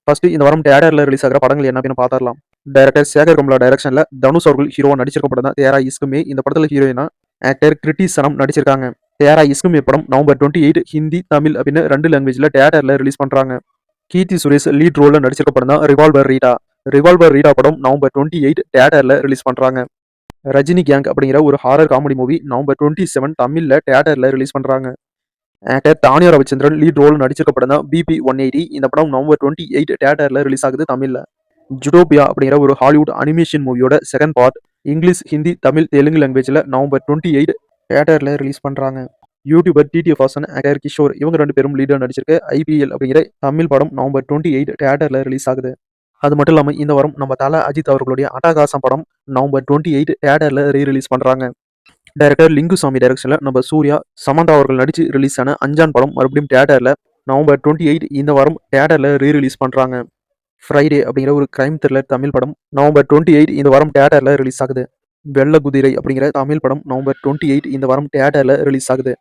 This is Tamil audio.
ஃபர்ஸ்ட் இந்த வாரம் தியேட்டர்ல ரிலீஸ் ஆகிற படங்கள் என்ன அப்படின்னு பார்த்துடலாம். டைரக்டர் சேகர் கமலா டைரக்ஷன்ல தனுஷ் அவர்கள் ஹீரோவா நடிச்சிருக்க படம் தான் தேரா இஸ்க் மே. இந்த படத்துல ஹீரோயினா ஆக்டர் கிருத்தி சனம் நடிச்சிருக்காங்க. தேரா இஸ்க் மே படம் நவம்பர் 28 ஹிந்தி, தமிழ் அப்படின்னு 2 லாங்குவேஜ்ல தியேட்டர்ல ரிலீஸ் பண்றாங்க. கீர்த்தி சுரேஷ் லீட் ரோல்ல நடிச்சிருக்க படம் தான் ரிவால்வர் ரீடா. ரிவால்வர் ரீடா படம் நவம்பர் 28 தியேட்டர்ல ரிலீஸ் பண்றாங்க. ரஜினி கேங் அப்படிங்கிற ஒரு ஹாரர் காமெடி மூவி நவம்பர் 27 தமிழ்ல தியேட்டர்ல ரிலீஸ் பண்றாங்க. Actor Tanya Ravichandran lead role நடிச்சிருக்க படம் தான் பிபி 180. இந்த படம் நவம்பர் 28 தியேட்டர்ல ரிலீஸ் ஆகுது தமிழ்ல. ஜுடோபியா அப்படிங்கிற ஒரு ஹாலிவுட் அனிமேஷன் மூவியோட second part English, Hindi, Tamil, Telugu லாங்குவேஜ்ல நவம்பர் 28 தியேட்டர்ல ரிலீஸ் பண்றாங்க. YouTuber TTF Vasan, actor Kishore இவங்க 2 பேரும் லீடர் நடிச்சிருக்க ஐபிஎல் அப்படிங்கிற தமிழ் படம் நவம்பர் 28 தியேட்டர்ல ரிலீஸ் ஆகுது. அது மட்டும் இல்லாம இந்த வாரம் நம்ம தல அஜித் அவர்களுடைய அட்டகாசம் படம் நவம்பர் 28 தியேட்டர்ல ரீ-ரிலீஸ் பண்றாங்க. டைரக்டர் லிங்குசாமி டைரக்ஷன்ல நம்ம சூர்யா, சமந்தா அவர்கள் நடிச்சு ரிலீஸ் ஆன அஞ்சான் படம் மறுபடியும் தியேட்டர்ல நவம்பர் 28 இந்த வாரம் தியேட்டர்ல ரீ-ரிலீஸ் பண்றாங்க. ஃப்ரைடே அப்படிங்கிற ஒரு கிரைம் த்ரில்லர் தமிழ் படம் நவம்பர் 28 இந்த வாரம் தியேட்டர்ல ரிலீஸ் ஆகுது. வெள்ள குதிரை அப்படிங்கிற தமிழ் படம் நவம்பர் 28 இந்த வாரம் தியேட்டர்ல ரிலீஸ் ஆகுது.